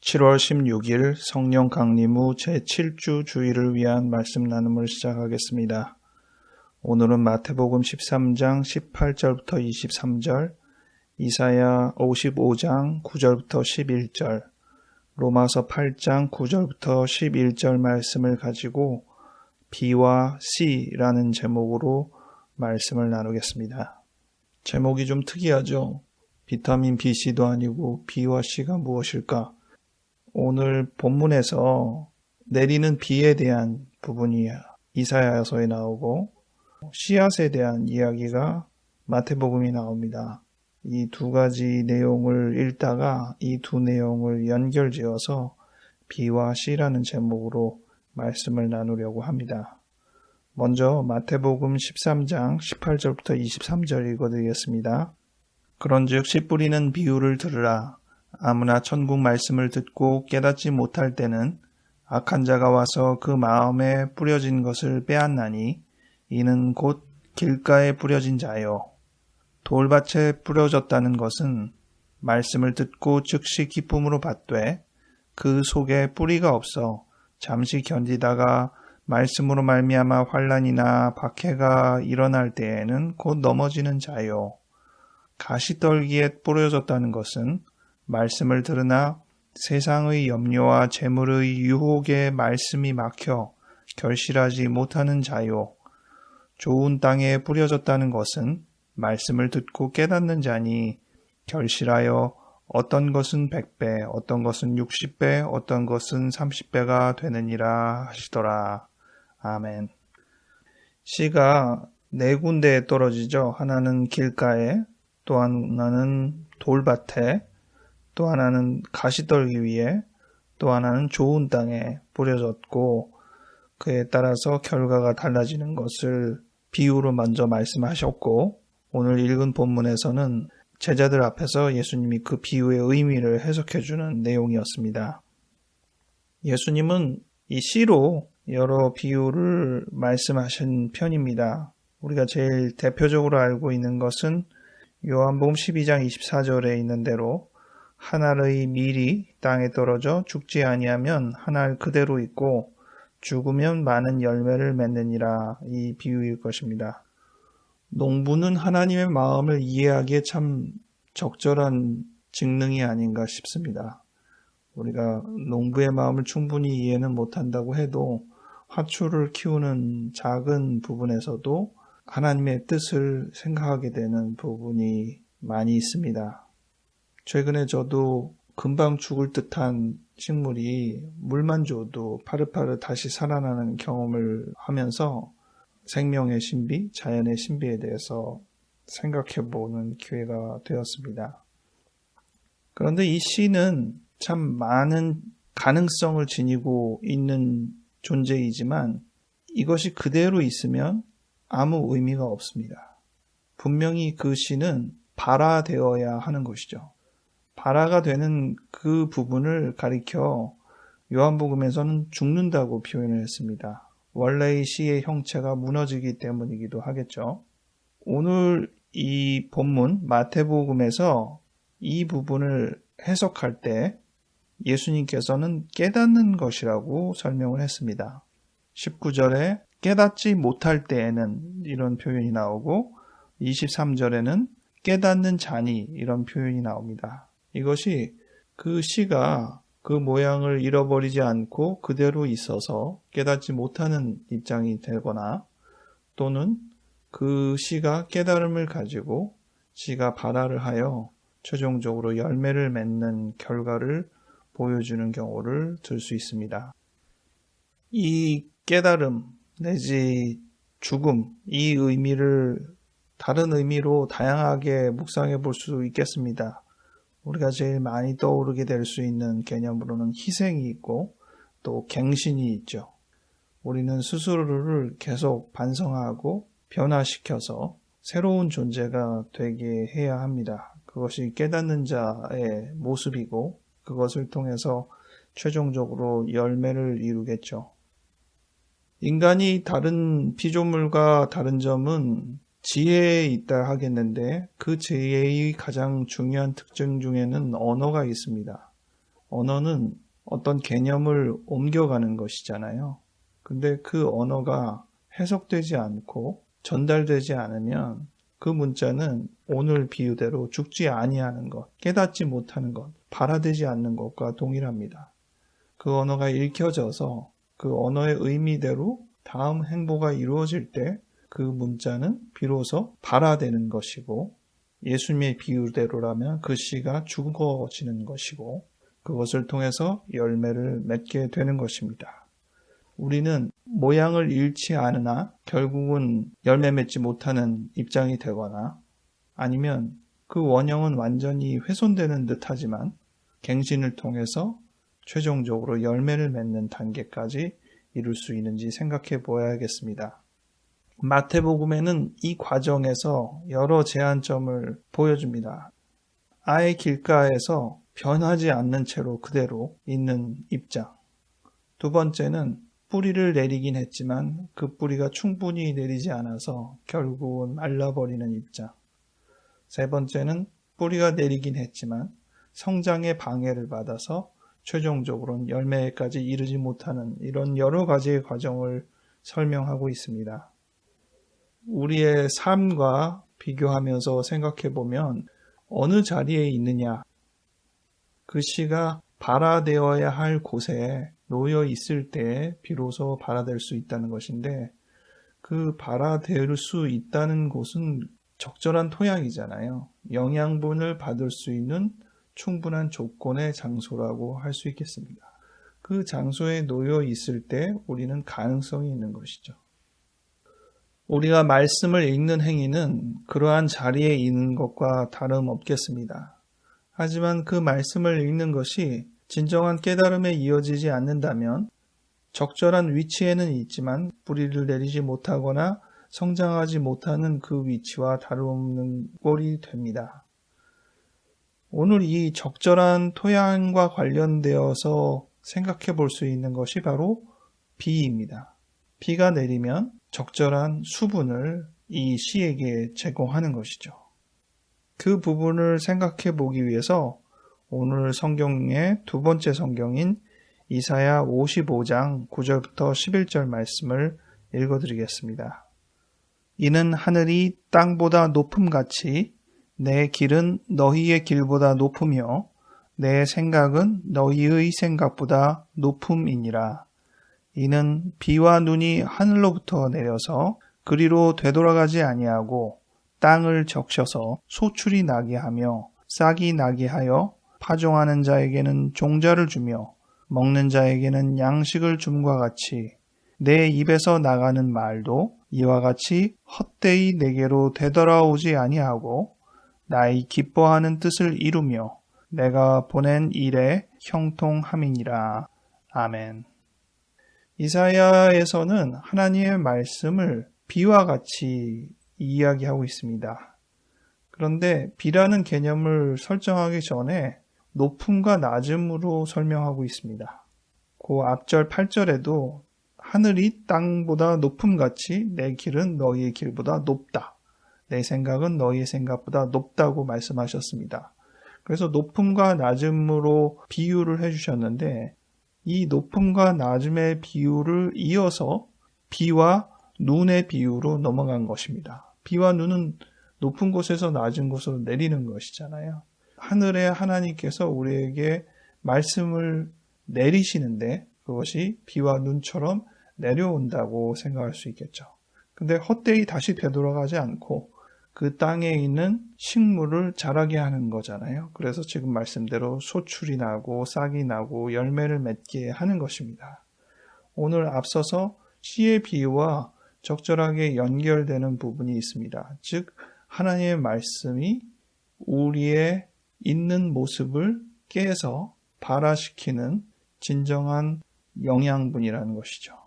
7월 16일 성령 강림 후 제7주 주일을 위한 말씀 나눔을 시작하겠습니다. 오늘은 마태복음 13장 18절부터 23절, 이사야 55장 9절부터 11절, 로마서 8장 9절부터 11절 말씀을 가지고 B와 C라는 제목으로 말씀을 나누겠습니다. 제목이 좀 특이하죠? 비타민 B, C도 아니고 B와 C가 무엇일까? 오늘 본문에서 내리는 비에 대한 부분이 이사야서에 나오고 씨앗에 대한 이야기가 마태복음에 나옵니다. 이 두 가지 내용을 읽다가 이 두 내용을 연결지어서 비와 씨라는 제목으로 말씀을 나누려고 합니다. 먼저 마태복음 13장 18절부터 23절 읽어드리겠습니다. 그런즉 씨 뿌리는 비유를 들으라. 아무나 천국 말씀을 듣고 깨닫지 못할 때는 악한 자가 와서 그 마음에 뿌려진 것을 빼앗나니 이는 곧 길가에 뿌려진 자요. 돌밭에 뿌려졌다는 것은 말씀을 듣고 즉시 기쁨으로 받되 그 속에 뿌리가 없어 잠시 견디다가 말씀으로 말미암아 환난이나 박해가 일어날 때에는 곧 넘어지는 자요. 가시떨기에 뿌려졌다는 것은 말씀을 들으나 세상의 염려와 재물의 유혹에 말씀이 막혀 결실하지 못하는 자요. 좋은 땅에 뿌려졌다는 것은 말씀을 듣고 깨닫는 자니 결실하여 어떤 것은 100배, 어떤 것은 60배, 어떤 것은 30배가 되느니라 하시더라. 아멘. 씨가 네 군데에 떨어지죠. 하나는 길가에, 또 하나는 돌밭에, 또 하나는 가시떨기 위에, 또 하나는 좋은 땅에 뿌려졌고 그에 따라서 결과가 달라지는 것을 비유로 먼저 말씀하셨고 오늘 읽은 본문에서는 제자들 앞에서 예수님이 그 비유의 의미를 해석해주는 내용이었습니다. 예수님은 이 씨로 여러 비유를 말씀하신 편입니다. 우리가 제일 대표적으로 알고 있는 것은 요한복음 12장 24절에 있는 대로 한 알의 밀이 땅에 떨어져 죽지 아니하면 한 알 그대로 있고 죽으면 많은 열매를 맺느니라 이 비유일 것입니다. 농부는 하나님의 마음을 이해하기에 참 적절한 직능이 아닌가 싶습니다. 우리가 농부의 마음을 충분히 이해는 못한다고 해도 화초를 키우는 작은 부분에서도 하나님의 뜻을 생각하게 되는 부분이 많이 있습니다. 최근에 저도 금방 죽을 듯한 식물이 물만 줘도 파릇파릇 다시 살아나는 경험을 하면서 생명의 신비, 자연의 신비에 대해서 생각해보는 기회가 되었습니다. 그런데 이 씨는 참 많은 가능성을 지니고 있는 존재이지만 이것이 그대로 있으면 아무 의미가 없습니다. 분명히 그 씨는 발화되어야 하는 것이죠. 발화가 되는 그 부분을 가리켜 요한복음에서는 죽는다고 표현을 했습니다. 원래의 씨의 형체가 무너지기 때문이기도 하겠죠. 오늘 이 본문 마태복음에서 이 부분을 해석할 때 예수님께서는 깨닫는 것이라고 설명을 했습니다. 19절에 깨닫지 못할 때에는 이런 표현이 나오고 23절에는 깨닫는 자니 이런 표현이 나옵니다. 이것이 그 씨가 그 모양을 잃어버리지 않고 그대로 있어서 깨닫지 못하는 입장이 되거나 또는 그 씨가 깨달음을 가지고 씨가 발화를 하여 최종적으로 열매를 맺는 결과를 보여주는 경우를 들 수 있습니다. 이 깨달음 내지 죽음, 이 의미를 다른 의미로 다양하게 묵상해 볼 수 있겠습니다. 우리가 제일 많이 떠오르게 될 수 있는 개념으로는 희생이 있고 또 갱신이 있죠. 우리는 스스로를 계속 반성하고 변화시켜서 새로운 존재가 되게 해야 합니다. 그것이 깨닫는 자의 모습이고 그것을 통해서 최종적으로 열매를 이루겠죠. 인간이 다른 피조물과 다른 점은 지혜에 있다 하겠는데 그 지혜의 가장 중요한 특징 중에는 언어가 있습니다. 언어는 어떤 개념을 옮겨가는 것이잖아요. 근데 그 언어가 해석되지 않고 전달되지 않으면 그 문자는 오늘 비유대로 죽지 아니하는 것, 깨닫지 못하는 것, 발화되지 않는 것과 동일합니다. 그 언어가 읽혀져서 그 언어의 의미대로 다음 행보가 이루어질 때 그 문자는 비로소 발화되는 것이고, 예수님의 비유대로라면 그 씨가 죽어지는 것이고, 그것을 통해서 열매를 맺게 되는 것입니다. 우리는 모양을 잃지 않으나 결국은 열매 맺지 못하는 입장이 되거나, 아니면 그 원형은 완전히 훼손되는 듯하지만 갱신을 통해서 최종적으로 열매를 맺는 단계까지 이룰 수 있는지 생각해 보아야겠습니다. 마태복음에는 이 과정에서 여러 제한점을 보여줍니다. 아예 길가에서 변하지 않는 채로 그대로 있는 입장. 두 번째는 뿌리를 내리긴 했지만 그 뿌리가 충분히 내리지 않아서 결국은 말라버리는 입장. 세 번째는 뿌리가 내리긴 했지만 성장의 방해를 받아서 최종적으로는 열매까지 이르지 못하는 이런 여러 가지의 과정을 설명하고 있습니다. 우리의 삶과 비교하면서 생각해 보면 어느 자리에 있느냐, 그 씨가 발화되어야 할 곳에 놓여 있을 때 비로소 발화될 수 있다는 것인데, 그 발화될 수 있다는 곳은 적절한 토양이잖아요. 영양분을 받을 수 있는 충분한 조건의 장소라고 할 수 있겠습니다. 그 장소에 놓여 있을 때 우리는 가능성이 있는 것이죠. 우리가 말씀을 읽는 행위는 그러한 자리에 있는 것과 다름없겠습니다. 하지만 그 말씀을 읽는 것이 진정한 깨달음에 이어지지 않는다면 적절한 위치에는 있지만 뿌리를 내리지 못하거나 성장하지 못하는 그 위치와 다름없는 꼴이 됩니다. 오늘 이 적절한 토양과 관련되어서 생각해 볼 수 있는 것이 바로 비입니다. 비가 내리면 적절한 수분을 이 씨에게 제공하는 것이죠. 그 부분을 생각해 보기 위해서 오늘 성경의 두 번째 성경인 이사야 55장 9절부터 11절 말씀을 읽어드리겠습니다. 이는 하늘이 땅보다 높음같이 내 길은 너희의 길보다 높으며 내 생각은 너희의 생각보다 높음이니라. 이는 비와 눈이 하늘로부터 내려서 그리로 되돌아가지 아니하고 땅을 적셔서 소출이 나게 하며 싹이 나게 하여 파종하는 자에게는 종자를 주며 먹는 자에게는 양식을 줌과 같이 내 입에서 나가는 말도 이와 같이 헛되이 내게로 되돌아오지 아니하고 나의 기뻐하는 뜻을 이루며 내가 보낸 일에 형통함이니라. 아멘. 이사야에서는 하나님의 말씀을 비와 같이 이야기하고 있습니다. 그런데 비라는 개념을 설정하기 전에 높음과 낮음으로 설명하고 있습니다. 그 앞절 8절에도 하늘이 땅보다 높음같이 내 길은 너희의 길보다 높다. 내 생각은 너희의 생각보다 높다고 말씀하셨습니다. 그래서 높음과 낮음으로 비유를 해주셨는데 이 높음과 낮음의 비유를 이어서 비와 눈의 비유로 넘어간 것입니다. 비와 눈은 높은 곳에서 낮은 곳으로 내리는 것이잖아요. 하늘의 하나님께서 우리에게 말씀을 내리시는데 그것이 비와 눈처럼 내려온다고 생각할 수 있겠죠. 근데 헛되이 다시 되돌아가지 않고 그 땅에 있는 식물을 자라게 하는 거잖아요. 그래서 지금 말씀대로 소출이 나고 싹이 나고 열매를 맺게 하는 것입니다. 오늘 앞서서 씨의 비유와 적절하게 연결되는 부분이 있습니다. 즉 하나님의 말씀이 우리의 있는 모습을 깨서 발화시키는 진정한 영양분이라는 것이죠.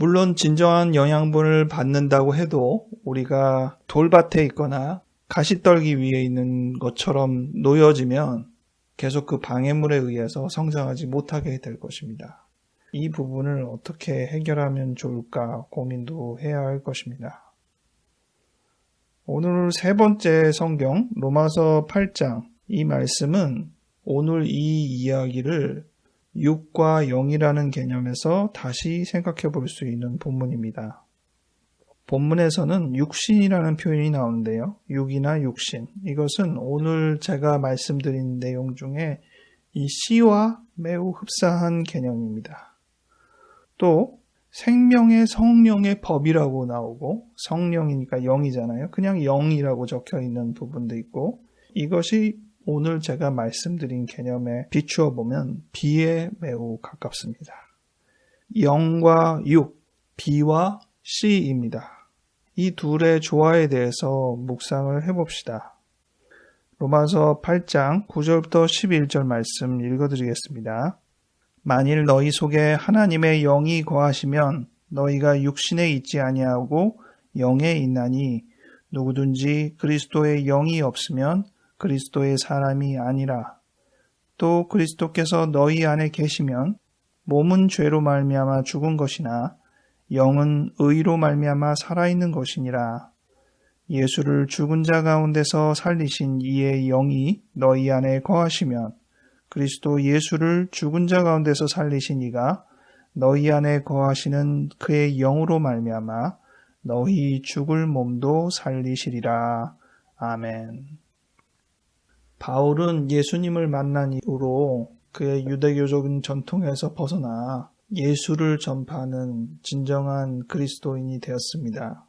물론 진정한 영양분을 받는다고 해도 우리가 돌밭에 있거나 가시떨기 위에 있는 것처럼 놓여지면 계속 그 방해물에 의해서 성장하지 못하게 될 것입니다. 이 부분을 어떻게 해결하면 좋을까 고민도 해야 할 것입니다. 오늘 세 번째 성경 로마서 8장 이 말씀은 오늘 이 이야기를 육과 영이라는 개념에서 다시 생각해 볼 수 있는 본문입니다. 본문에서는 육신이라는 표현이 나오는데요. 육이나 육신. 이것은 오늘 제가 말씀드린 내용 중에 이 씨와 매우 흡사한 개념입니다. 또 생명의 성령의 법이라고 나오고 성령이니까 영이잖아요. 그냥 영이라고 적혀 있는 부분도 있고 이것이 오늘 제가 말씀드린 개념에 비추어 보면 비에 매우 가깝습니다. 영과 육, 비와 씨입니다. 이 둘의 조화에 대해서 묵상을 해봅시다. 로마서 8장 9절부터 11절 말씀 읽어드리겠습니다. 만일 너희 속에 하나님의 영이 거하시면 너희가 육신에 있지 아니하고 영에 있나니 누구든지 그리스도의 영이 없으면 그리스도의 사람이 아니라. 또 그리스도께서 너희 안에 계시면 몸은 죄로 말미암아 죽은 것이나 영은 의로 말미암아 살아있는 것이니라. 예수를 죽은 자 가운데서 살리신 이의 영이 너희 안에 거하시면 그리스도 예수를 죽은 자 가운데서 살리신 이가 너희 안에 거하시는 그의 영으로 말미암아 너희 죽을 몸도 살리시리라. 아멘. 바울은 예수님을 만난 이후로 그의 유대교적인 전통에서 벗어나 예수를 전파하는 진정한 그리스도인이 되었습니다.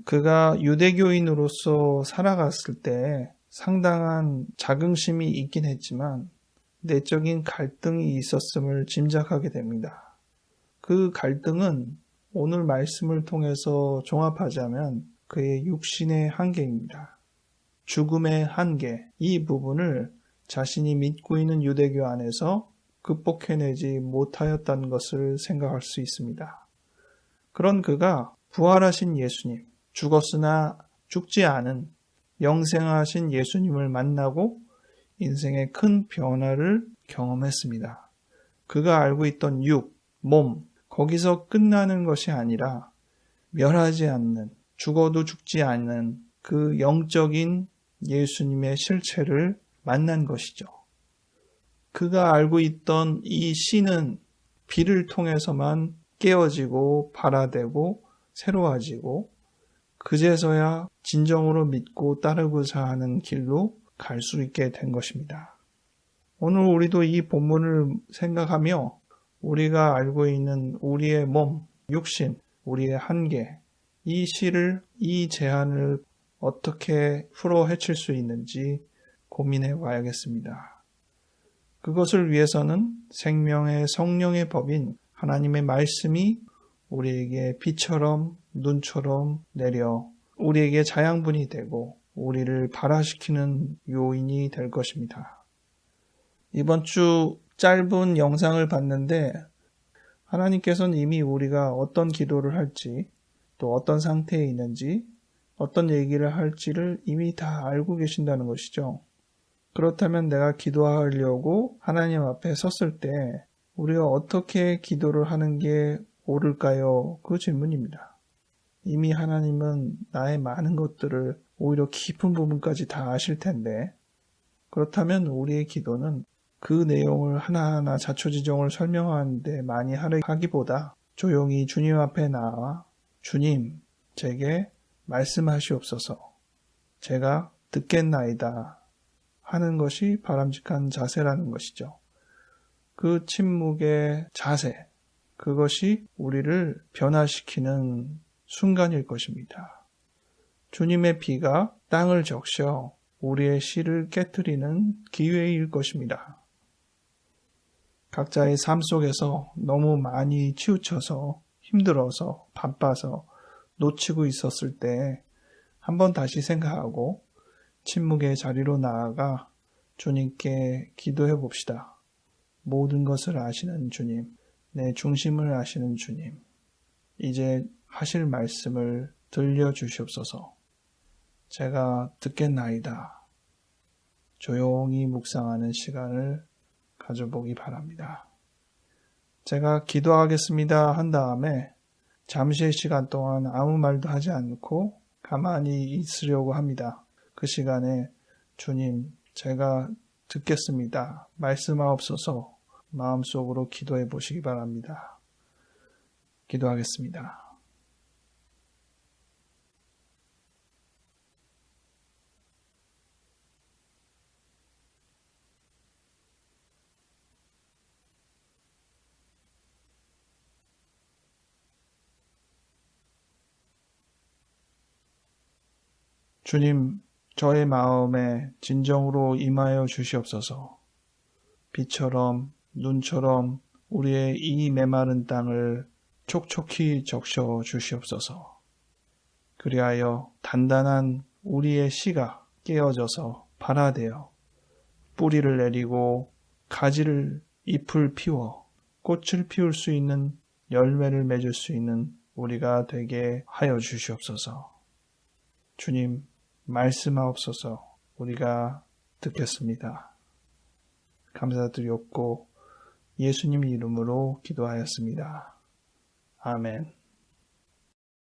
그가 유대교인으로서 살아갔을 때 상당한 자긍심이 있긴 했지만 내적인 갈등이 있었음을 짐작하게 됩니다. 그 갈등은 오늘 말씀을 통해서 종합하자면 그의 육신의 한계입니다. 죽음의 한계, 이 부분을 자신이 믿고 있는 유대교 안에서 극복해내지 못하였다는 것을 생각할 수 있습니다. 그런 그가 부활하신 예수님, 죽었으나 죽지 않은 영생하신 예수님을 만나고 인생의 큰 변화를 경험했습니다. 그가 알고 있던 육, 몸, 거기서 끝나는 것이 아니라 멸하지 않는, 죽어도 죽지 않는 그 영적인 예수님의 실체를 만난 것이죠. 그가 알고 있던 이 씨는 비를 통해서만 깨어지고 발아되고 새로워지고 그제서야 진정으로 믿고 따르고자 하는 길로 갈 수 있게 된 것입니다. 오늘 우리도 이 본문을 생각하며 우리가 알고 있는 우리의 몸, 육신, 우리의 한계, 이 씨를, 이 제한을 어떻게 풀어 헤칠 수 있는지 고민해 봐야겠습니다. 그것을 위해서는 생명의 성령의 법인 하나님의 말씀이 우리에게 비처럼 눈처럼 내려 우리에게 자양분이 되고 우리를 발화시키는 요인이 될 것입니다. 이번 주 짧은 영상을 봤는데 하나님께서는 이미 우리가 어떤 기도를 할지 또 어떤 상태에 있는지 어떤 얘기를 할지를 이미 다 알고 계신다는 것이죠. 그렇다면 내가 기도하려고 하나님 앞에 섰을 때 우리가 어떻게 기도를 하는 게 옳을까요? 그 질문입니다. 이미 하나님은 나의 많은 것들을 오히려 깊은 부분까지 다 아실 텐데 그렇다면 우리의 기도는 그 내용을 하나하나 자초지종을 설명하는데 많이 하기보다 조용히 주님 앞에 나와 주님, 제게 말씀하시옵소서. 제가 듣겠나이다 하는 것이 바람직한 자세라는 것이죠. 그 침묵의 자세, 그것이 우리를 변화시키는 순간일 것입니다. 주님의 비가 땅을 적셔 우리의 씨를 깨트리는 기회일 것입니다. 각자의 삶 속에서 너무 많이 치우쳐서 힘들어서 바빠서 놓치고 있었을 때 한번 다시 생각하고 침묵의 자리로 나아가 주님께 기도해 봅시다. 모든 것을 아시는 주님, 내 중심을 아시는 주님, 이제 하실 말씀을 들려주시옵소서. 제가 듣겠나이다. 조용히 묵상하는 시간을 가져보기 바랍니다. 제가 기도하겠습니다 한 다음에 잠시의 시간 동안 아무 말도 하지 않고 가만히 있으려고 합니다. 그 시간에 주님, 제가 듣겠습니다. 말씀하옵소서. 마음속으로 기도해 보시기 바랍니다. 기도하겠습니다. 주님, 저의 마음에 진정으로 임하여 주시옵소서. 비처럼 눈처럼 우리의 이 메마른 땅을 촉촉히 적셔 주시옵소서. 그리하여 단단한 우리의 씨가 깨어져서 발아되어 뿌리를 내리고 가지를 잎을 피워 꽃을 피울 수 있는 열매를 맺을 수 있는 우리가 되게 하여 주시옵소서. 주님, 말씀하옵소서. 우리가 듣겠습니다. 감사드리옵고 예수님 이름으로 기도하였습니다. 아멘.